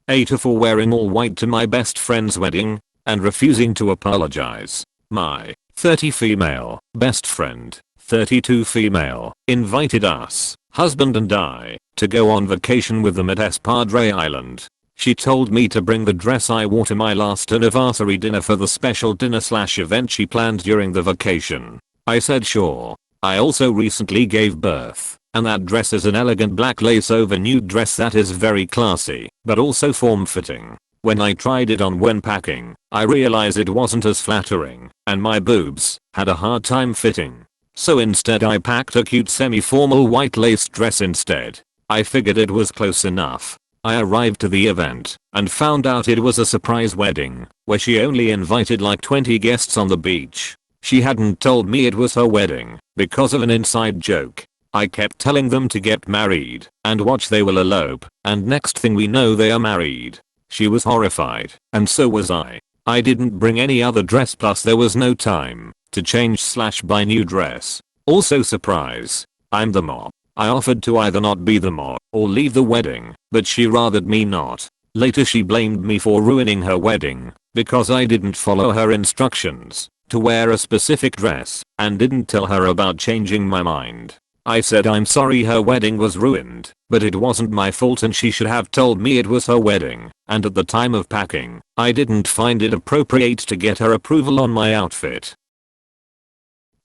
AITA for wearing all white to my best friend's wedding and refusing to apologize. My 30 female best friend, 32 female, invited us, husband and I, to go on vacation with them at Padre Island. She told me to bring the dress I wore to my last anniversary dinner for the special dinner/event she planned during the vacation. I said sure. I also recently gave birth, and that dress is an elegant black lace over nude dress that is very classy, but also form-fitting. When I tried it on when packing, I realized it wasn't as flattering, and my boobs had a hard time fitting. So instead I packed a cute semi-formal white lace dress instead. I figured it was close enough. I arrived to the event and found out it was a surprise wedding where she only invited like 20 guests on the beach. She hadn't told me it was her wedding because of an inside joke. I kept telling them to get married and watch they will elope, and next thing we know they are married. She was horrified, and so was I. I didn't bring any other dress, plus there was no time to change/buy new dress. Also surprise, I'm the mom. I offered to either not be the mom or leave the wedding, but she rathered me not. Later she blamed me for ruining her wedding because I didn't follow her instructions to wear a specific dress and didn't tell her about changing my mind. I said I'm sorry her wedding was ruined, but it wasn't my fault and she should have told me it was her wedding, and at the time of packing, I didn't find it appropriate to get her approval on my outfit.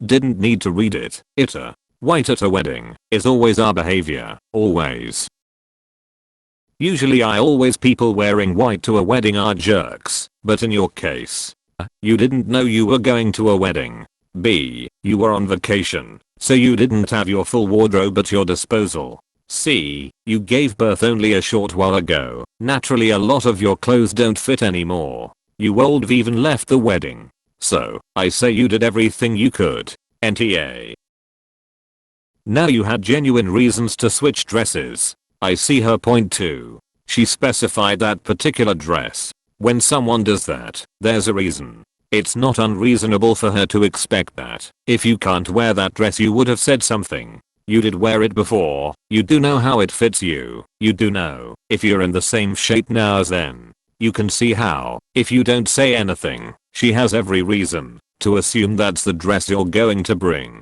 Didn't need to read it. AITA. White at a wedding is always our behavior, always. Usually I always people wearing white to a wedding are jerks, but in your case, you didn't know you were going to a wedding. B. You were on vacation, so you didn't have your full wardrobe at your disposal. C. You gave birth only a short while ago. Naturally a lot of your clothes don't fit anymore. You would've even left the wedding. So, I say you did everything you could. NTA. Now you had genuine reasons to switch dresses. I see her point too. She specified that particular dress. When someone does that, there's a reason. It's not unreasonable for her to expect that. If you can't wear that dress you would have said something. You did wear it before. You do know how it fits you. You do know if you're in the same shape now as then. You can see how, if you don't say anything, she has every reason to assume that's the dress you're going to bring.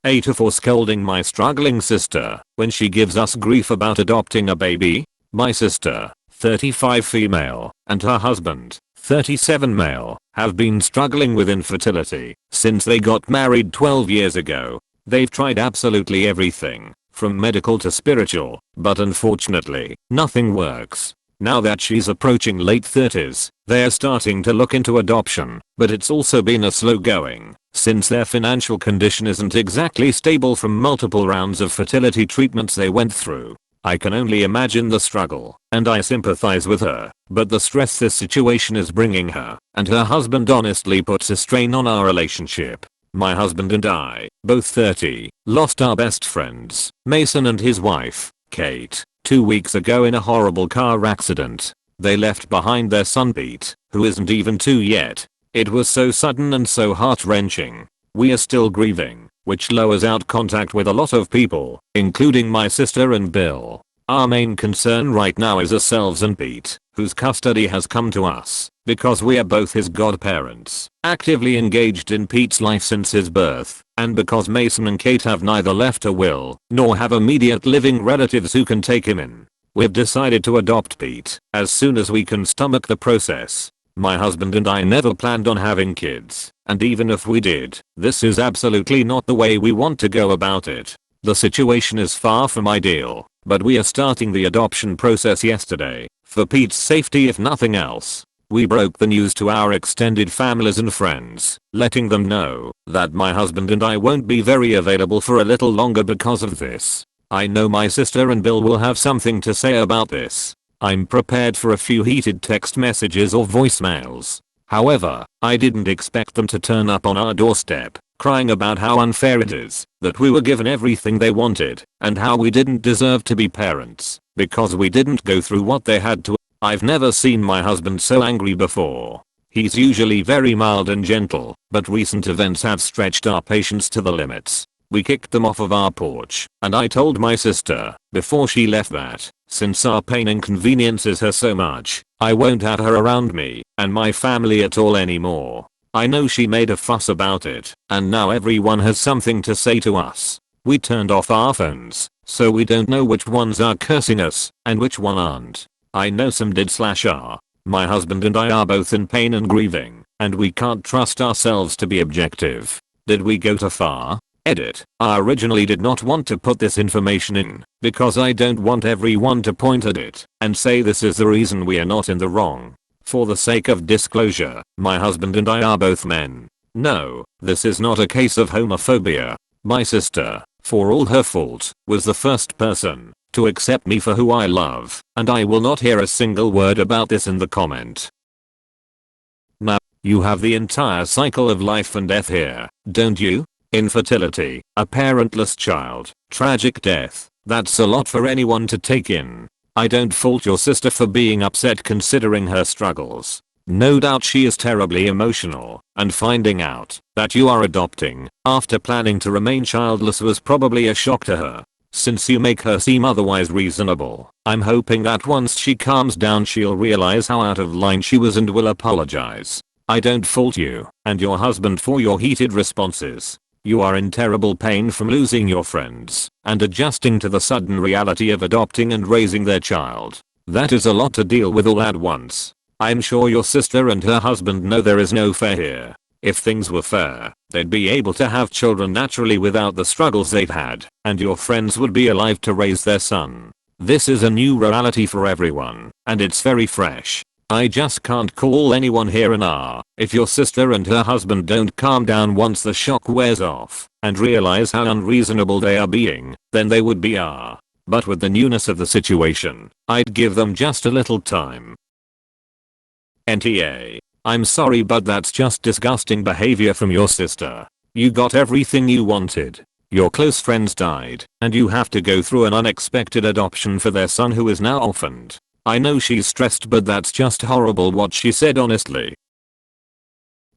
AITA for scolding my struggling sister when she gives us grief about adopting a baby. My sister, 35 female, and her husband, 37 male, have been struggling with infertility since they got married 12 years ago. They've tried absolutely everything, from medical to spiritual, but unfortunately, nothing works. Now that she's approaching late 30s, they're starting to look into adoption, but it's also been a slow going, since their financial condition isn't exactly stable from multiple rounds of fertility treatments they went through. I can only imagine the struggle, and I sympathize with her, but the stress this situation is bringing her and her husband honestly puts a strain on our relationship. My husband and I, both 30, lost our best friends, Mason and his wife, Kate, 2 weeks ago in a horrible car accident. They left behind their son Pete, who isn't even 2 yet. It was so sudden and so heart-wrenching. We are still grieving, which lowers out contact with a lot of people, including my sister and Bill. Our main concern right now is ourselves and Pete, whose custody has come to us, because we are both his godparents, actively engaged in Pete's life since his birth, and because Mason and Kate have neither left a will, nor have immediate living relatives who can take him in. We've decided to adopt Pete as soon as we can stomach the process. My husband and I never planned on having kids, and even if we did, this is absolutely not the way we want to go about it. The situation is far from ideal, but we are starting the adoption process yesterday, for Pete's safety if nothing else. We broke the news to our extended families and friends, letting them know that my husband and I won't be very available for a little longer because of this. I know my sister and Bill will have something to say about this. I'm prepared for a few heated text messages or voicemails. However, I didn't expect them to turn up on our doorstep, crying about how unfair it is that we were given everything they wanted, and how we didn't deserve to be parents, because we didn't go through what they had to. I've never seen my husband so angry before. He's usually very mild and gentle, but recent events have stretched our patience to the limits. We kicked them off of our porch, and I told my sister, before she left, that, since our pain inconveniences her so much, I won't have her around me and my family at all anymore. I know she made a fuss about it, and now everyone has something to say to us. We turned off our phones, so we don't know which ones are cursing us and which one aren't. I know some did/are. My husband and I are both in pain and grieving, and we can't trust ourselves to be objective. Did we go too far? Edit. I originally did not want to put this information in, because I don't want everyone to point at it and say this is the reason we are not in the wrong. For the sake of disclosure, my husband and I are both men. No, this is not a case of homophobia. My sister, for all her fault, was the first person to accept me for who I love, and I will not hear a single word about this in the comment. Now, you have the entire cycle of life and death here, don't you? Infertility, a parentless child, tragic death. That's a lot for anyone to take in. I don't fault your sister for being upset considering her struggles. No doubt she is terribly emotional, and finding out that you are adopting after planning to remain childless was probably a shock to her. Since you make her seem otherwise reasonable, I'm hoping that once she calms down she'll realize how out of line she was and will apologize. I don't fault you and your husband for your heated responses. You are in terrible pain from losing your friends and adjusting to the sudden reality of adopting and raising their child. That is a lot to deal with all at once. I'm sure your sister and her husband know there is no fair here. If things were fair, they'd be able to have children naturally without the struggles they've had, and your friends would be alive to raise their son. This is a new reality for everyone, and it's very fresh. I just can't call anyone here an R. If your sister and her husband don't calm down once the shock wears off and realize how unreasonable they are being, then they would be R. But with the newness of the situation, I'd give them just a little time. NTA. I'm sorry, but that's just disgusting behavior from your sister. You got everything you wanted. Your close friends died, and you have to go through an unexpected adoption for their son who is now orphaned. I know she's stressed, but that's just horrible what she said, honestly.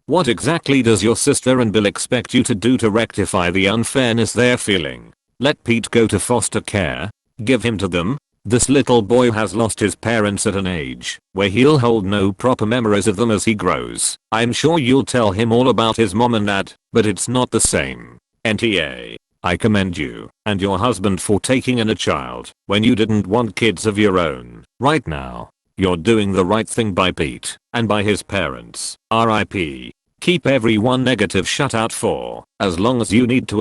What exactly does your sister and Bill expect you to do to rectify the unfairness they're feeling? Let Pete go to foster care? Give him to them? This little boy has lost his parents at an age where he'll hold no proper memories of them as he grows. I'm sure you'll tell him all about his mom and dad, but it's not the same. NTA. I commend you and your husband for taking in a child when you didn't want kids of your own. Right now, you're doing the right thing by Pete and by his parents. RIP. Keep everyone negative shut out for as long as you need to.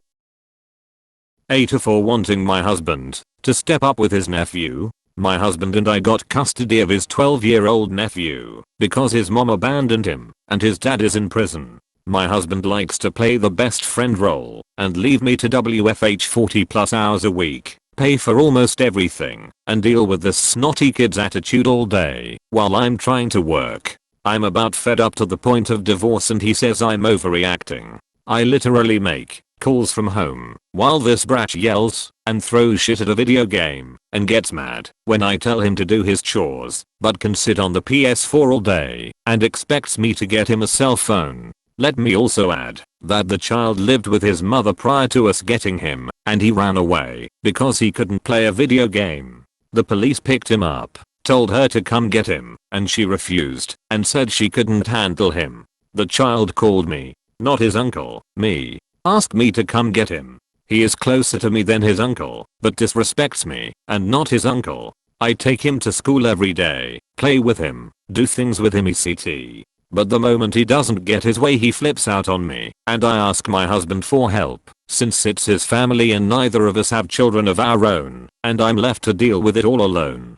AITA for wanting my husband to step up with his nephew. My husband and I got custody of his 12-year-old nephew because his mom abandoned him and his dad is in prison. My husband likes to play the best friend role and leave me to WFH 40+ hours a week, pay for almost everything, and deal with this snotty kid's attitude all day while I'm trying to work. I'm about fed up to the point of divorce, and he says I'm overreacting. I literally make calls from home while this brat yells and throws shit at a video game and gets mad when I tell him to do his chores, but can sit on the PS4 all day and expects me to get him a cell phone. Let me also add that the child lived with his mother prior to us getting him, and he ran away because he couldn't play a video game. The police picked him up, told her to come get him, and she refused and said she couldn't handle him. The child called me, not his uncle, me, asked me to come get him. He is closer to me than his uncle, but disrespects me and not his uncle. I take him to school every day, play with him, do things with him etc. But the moment he doesn't get his way he flips out on me, and I ask my husband for help, since it's his family and neither of us have children of our own, and I'm left to deal with it all alone.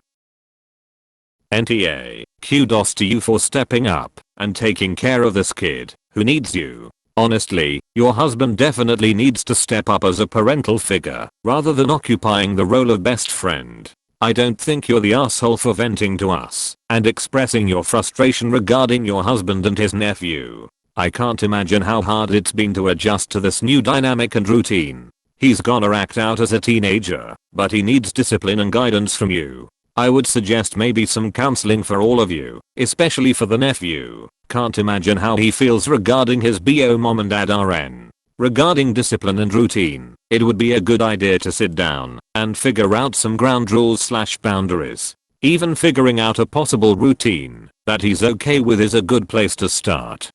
NTA. Kudos to you for stepping up and taking care of this kid who needs you. Honestly, your husband definitely needs to step up as a parental figure rather than occupying the role of best friend. I don't think you're the asshole for venting to us and expressing your frustration regarding your husband and his nephew. I can't imagine how hard it's been to adjust to this new dynamic and routine. He's gonna act out as a teenager, but he needs discipline and guidance from you. I would suggest maybe some counseling for all of you, especially for the nephew. Can't imagine how he feels regarding his BO mom and dad RN. Regarding discipline and routine, it would be a good idea to sit down and figure out some ground rules/boundaries. Even figuring out a possible routine that he's okay with is a good place to start.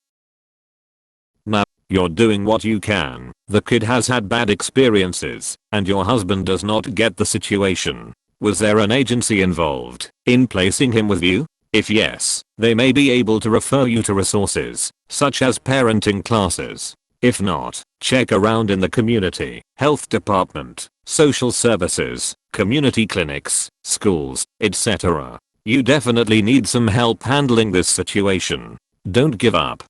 Now, you're doing what you can. The kid has had bad experiences, and your husband does not get the situation. Was there an agency involved in placing him with you? If yes, they may be able to refer you to resources, such as parenting classes. If not, check around in the community, health department, social services, community clinics, schools, etc. You definitely need some help handling this situation. Don't give up.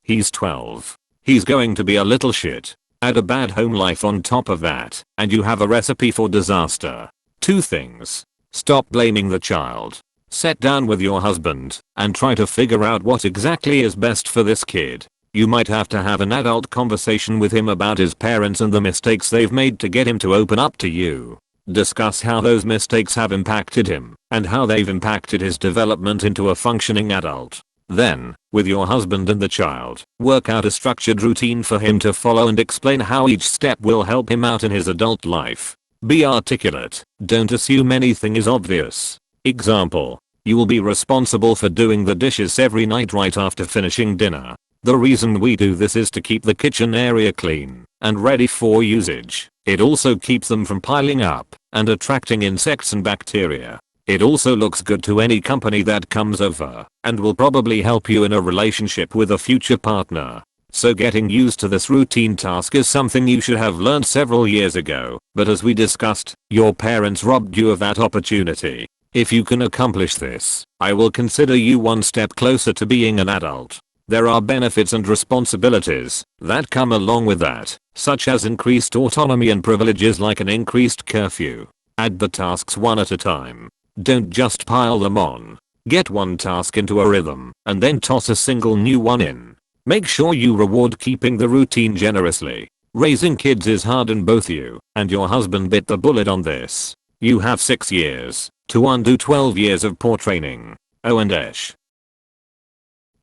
He's 12. He's going to be a little shit. Add a bad home life on top of that, and you have a recipe for disaster. 2 things. Stop blaming the child. Sit down with your husband and try to figure out what exactly is best for this kid. You might have to have an adult conversation with him about his parents and the mistakes they've made to get him to open up to you. Discuss how those mistakes have impacted him and how they've impacted his development into a functioning adult. Then, with your husband and the child, work out a structured routine for him to follow and explain how each step will help him out in his adult life. Be articulate. Don't assume anything is obvious. Example: you will be responsible for doing the dishes every night right after finishing dinner. The reason we do this is to keep the kitchen area clean and ready for usage. It also keeps them from piling up and attracting insects and bacteria. It also looks good to any company that comes over and will probably help you in a relationship with a future partner. So getting used to this routine task is something you should have learned several years ago, but as we discussed, your parents robbed you of that opportunity. If you can accomplish this, I will consider you one step closer to being an adult. There are benefits and responsibilities that come along with that, such as increased autonomy and privileges like an increased curfew. Add the tasks one at a time. Don't just pile them on. Get one task into a rhythm and then toss a single new one in. Make sure you reward keeping the routine generously. Raising kids is hard and both you and your husband bit the bullet on this. You have 6 years to undo 12 years of poor training. Oh, and Ash.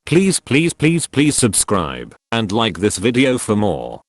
Please subscribe and like this video for more.